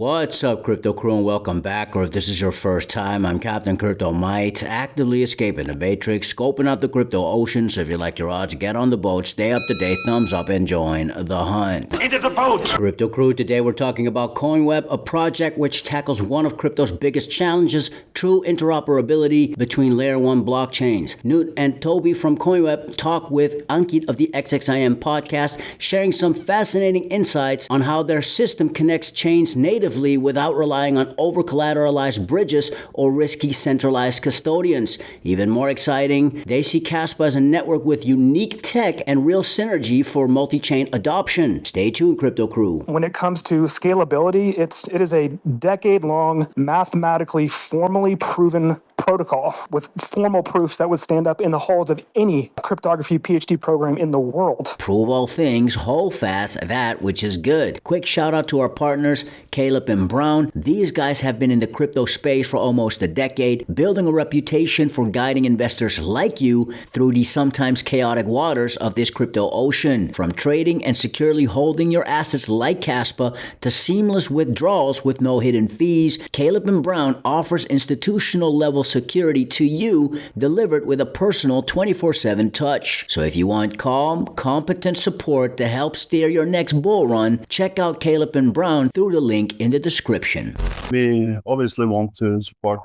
What's up, Crypto Crew, and welcome back. Or if this is your first time, I'm Captain Crypto Might, actively escaping the Matrix, scoping out the crypto ocean. So if you like your odds, get on the boat, stay up to date, thumbs up, and join the hunt. Into the boat! Crypto Crew, today we're talking about Coinweb, a project which tackles one of crypto's biggest challenges, true interoperability between layer 1 blockchains. Knut and Toby from Coinweb talk with Ankit of the XXIM Podcast, sharing some fascinating insights on how their system connects chains natively without relying on over-collateralized bridges or risky centralized custodians. Even more exciting, they see Kaspa as a network with unique tech and real synergy for multi-chain adoption. Stay tuned, Crypto Crew. When it comes to scalability, it is a decade-long, mathematically, formally proven protocol with formal proofs that would stand up in the halls of any cryptography PhD program in the world. Prove all things, hold fast that which is good. Quick shout out to our partners, Caleb and Brown. These guys have been in the crypto space for almost a decade, building a reputation for guiding investors like you through the sometimes chaotic waters of this crypto ocean. From trading and securely holding your assets like Kaspa to seamless withdrawals with no hidden fees, Caleb and Brown offers institutional level security to you, delivered with a personal 24/7 touch. So if you want calm, competent support to help steer your next bull run, check out Caleb and Brown through the link in the description. We obviously want to support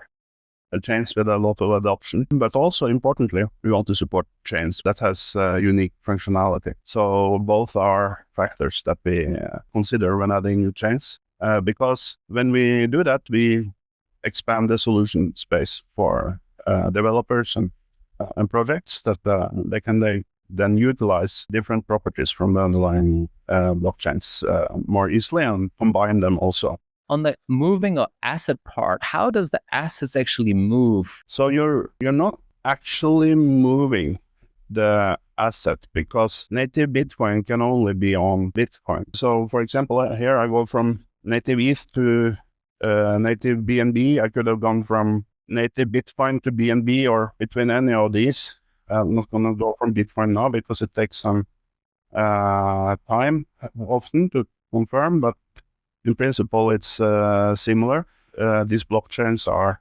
chains with a lot of adoption, but also importantly, we want to support chains that has unique functionality. So both are factors that we consider when adding new chains, because when we do that, we expand the solution space for developers and projects that they can then utilize different properties from the underlying blockchains more easily and combine them also. On the moving of asset part, how does the assets actually move? So you're not actually moving the asset because native Bitcoin can only be on Bitcoin. So for example, here I go from native ETH to native BNB. I could have gone from native Bitcoin to BNB or between any of these. I'm not going to go from Bitcoin now because it takes some time often to confirm, but in principle it's similar. These blockchains are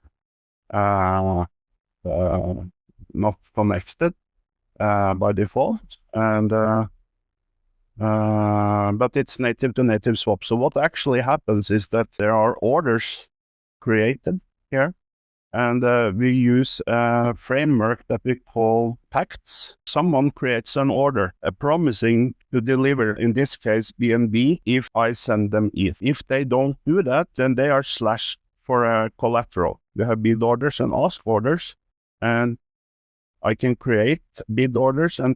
not connected by default, and but it's native to native swap. So what actually happens is that there are orders created here, and we use a framework that we call pacts. Someone creates an order promising to deliver, in this case, BNB, if I send them ETH. If they don't do that, then they are slashed for a collateral. We have bid orders and ask orders, and I can create bid orders and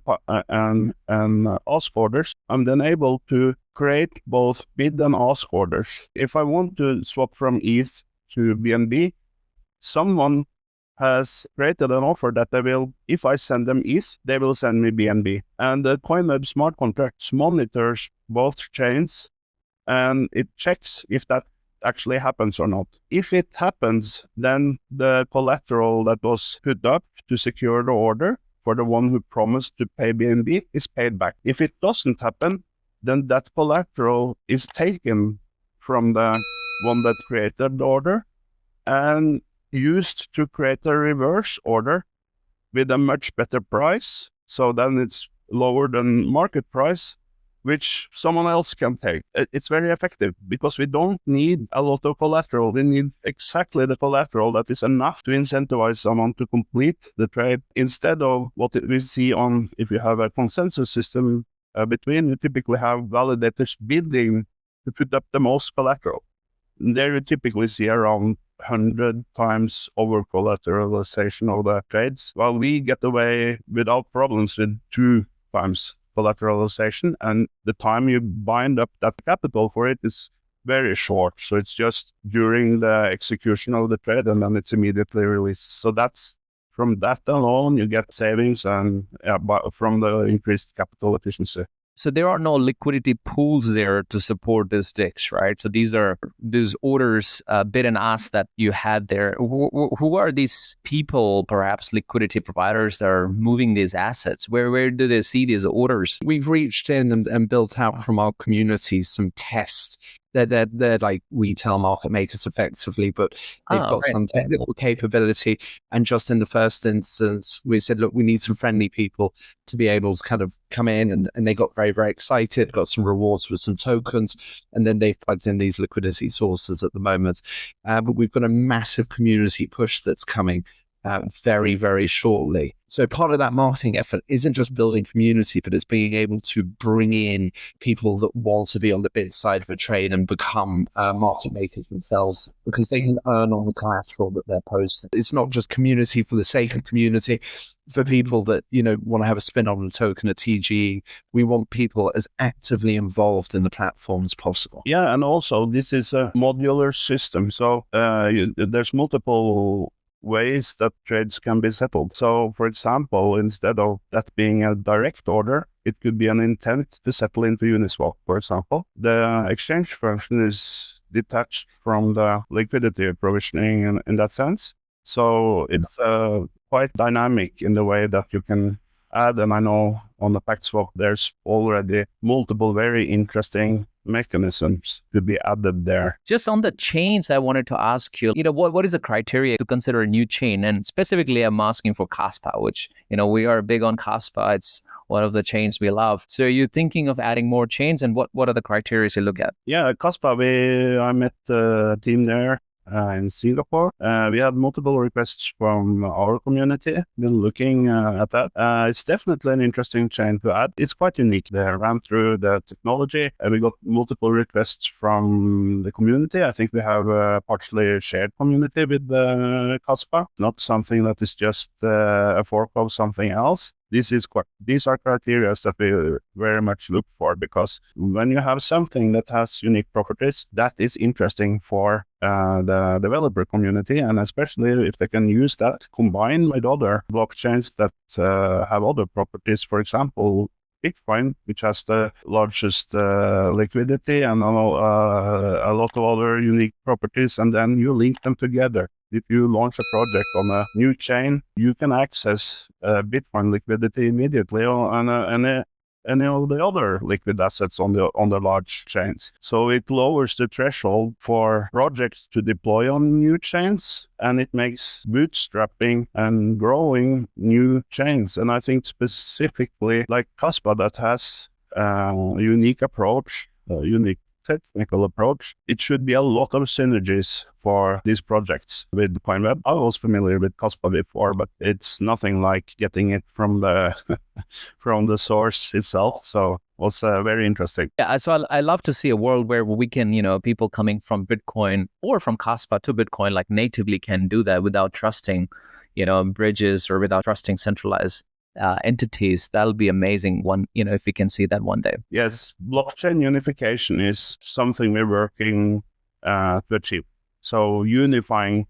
ask orders. I'm then able to create both bid and ask orders. If I want to swap from ETH to BNB, someone has created an offer that they will, if I send them ETH, they will send me BNB. And the Coinweb smart contracts monitors both chains, and it checks if that actually happens or not. If it happens, then the collateral that was put up to secure the order for the one who promised to pay BNB is paid back. If it doesn't happen, then that collateral is taken from the one that created the order and used to create a reverse order with a much better price. So then it's lower than market price, which someone else can take. It's very effective because we don't need a lot of collateral. We need exactly the collateral that is enough to incentivize someone to complete the trade, instead of what we see on, if you have a consensus system between, you typically have validators bidding to put up the most collateral. There you typically see around 100 times over collateralization of the trades, while we get away without problems with 2 times collateralization, and the time you bind up that capital for it is very short. So it's just during the execution of the trade, and then it's immediately released. So that's, from that alone, you get savings and from the increased capital efficiency. So there are no liquidity pools there to support these sticks, right? So these are those orders, bid and ask that you had there. Who are these people, perhaps liquidity providers, that are moving these assets? Where do they see these orders? We've reached in and built out from our community some test they're like retail market makers effectively, but they've got some technical capability. And just in the first instance, we said, look, we need some friendly people to be able to kind of come in, and they got very, very excited, got some rewards with some tokens, and then they've plugged in these liquidity sources at the moment. But we've got a massive community push that's coming very, very shortly. So part of that marketing effort isn't just building community, but it's being able to bring in people that want to be on the bid side of a trade and become market makers themselves, because they can earn on the collateral that they're posting. It's not just community for the sake of community. For people that, want to have a spin on a token, a TG, we want people as actively involved in the platform as possible. Yeah, and also this is a modular system. So there's multiple ways that trades can be settled. So, for example, instead of that being a direct order, it could be an intent to settle into Uniswap, for example. The exchange function is detached from the liquidity provisioning in that sense. So it's quite dynamic in the way that you can add, and I know on the PackSwap there's already multiple very interesting mechanisms to be added there. Just on the chains, I wanted to ask you, what is the criteria to consider a new chain? And specifically, I'm asking for Kaspa, which, we are big on Kaspa. It's one of the chains we love. So are you thinking of adding more chains, and what are the criteria you look at? Yeah, Kaspa, I met the team there in Singapore. We had multiple requests from our community. Been looking at that. It's definitely an interesting chain to add. It's quite unique. They ran through the technology, and we got multiple requests from the community. I think we have a partially shared community with Kaspa, not something that is just a fork of something else. These are criteria that we very much look for, because when you have something that has unique properties, that is interesting for the developer community, and especially if they can use that combined with other blockchains that have other properties. For example, Bitcoin, which has the largest liquidity and a lot of other unique properties, and then you link them together. If you launch a project on a new chain, you can access Bitcoin liquidity immediately on any of the other liquid assets on the large chains. So it lowers the threshold for projects to deploy on new chains, and it makes bootstrapping and growing new chains. And I think specifically like Kaspa, that has a unique approach, a unique technical approach, it should be a lot of synergies for these projects with Coinweb. I was familiar with Kaspa before, but it's nothing like getting it from the from the source itself. So it was very interesting. Yeah, so I love to see a world where we can, people coming from Bitcoin or from Kaspa to Bitcoin, like natively can do that without trusting, bridges, or without trusting centralized entities. That'll be amazing if we can see that one day. Yes, blockchain unification is something we're working to achieve. So unifying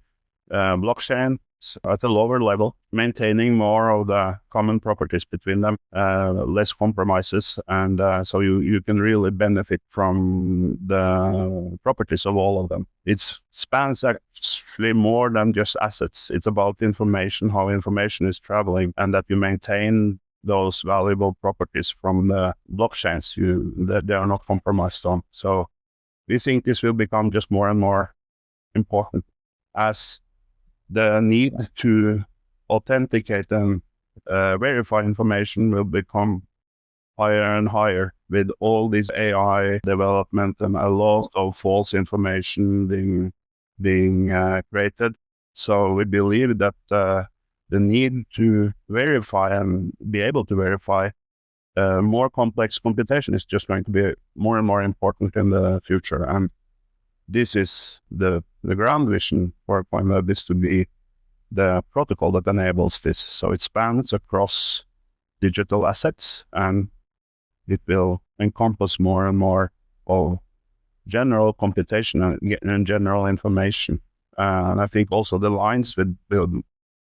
blockchain at a lower level, maintaining more of the common properties between them, less compromises, and so you can really benefit from the properties of all of them. It spans actually more than just assets. It's about information, how information is traveling, and that you maintain those valuable properties from the blockchains that they are not compromised on. So we think this will become just more and more important as the need to authenticate and verify information will become higher and higher with all this AI development and a lot of false information being created. So we believe that the need to verify and be able to verify more complex computation is just going to be more and more important in the future. And this is the ground vision for Coinweb, is to be the protocol that enables this. So it spans across digital assets, and it will encompass more and more of general computation and general information. And I think also the lines with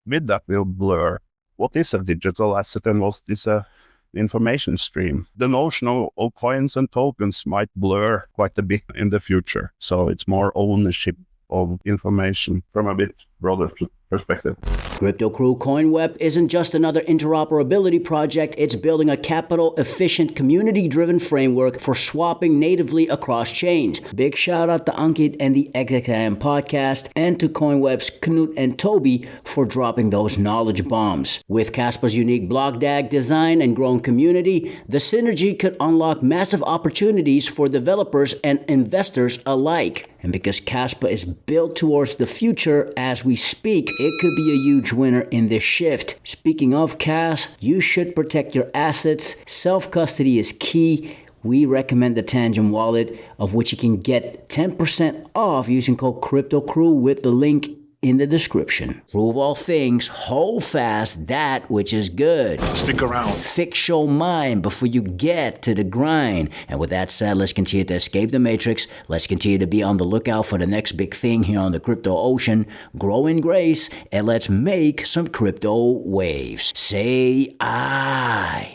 that will blur. What is a digital asset and what is a information stream? The notion of coins and tokens might blur quite a bit in the future. So it's more ownership of information from a bit broader perspective. Crypto Crew Coinweb isn't just another interoperability project, it's building a capital-efficient, community-driven framework for swapping natively across chains. Big shout out to Ankit and the XXIM Podcast, and to Coinweb's Knut and Toby for dropping those knowledge bombs. With Kaspa's unique blockdag design and growing community, the synergy could unlock massive opportunities for developers and investors alike. And because Kaspa is built towards the future as we speak, it could be a huge winner in this shift. Speaking of Kas, you should protect your assets. Self-custody is key. We recommend the Tangent wallet, of which you can get 10% off using code CryptoCrew with the link in the description. Prove all things, hold fast that which is good. Stick around. Fix your mind before you get to the grind. And with that said, let's continue to escape the matrix. Let's continue to be on the lookout for the next big thing here on the crypto ocean. Grow in grace, and let's make some crypto waves. Say aye.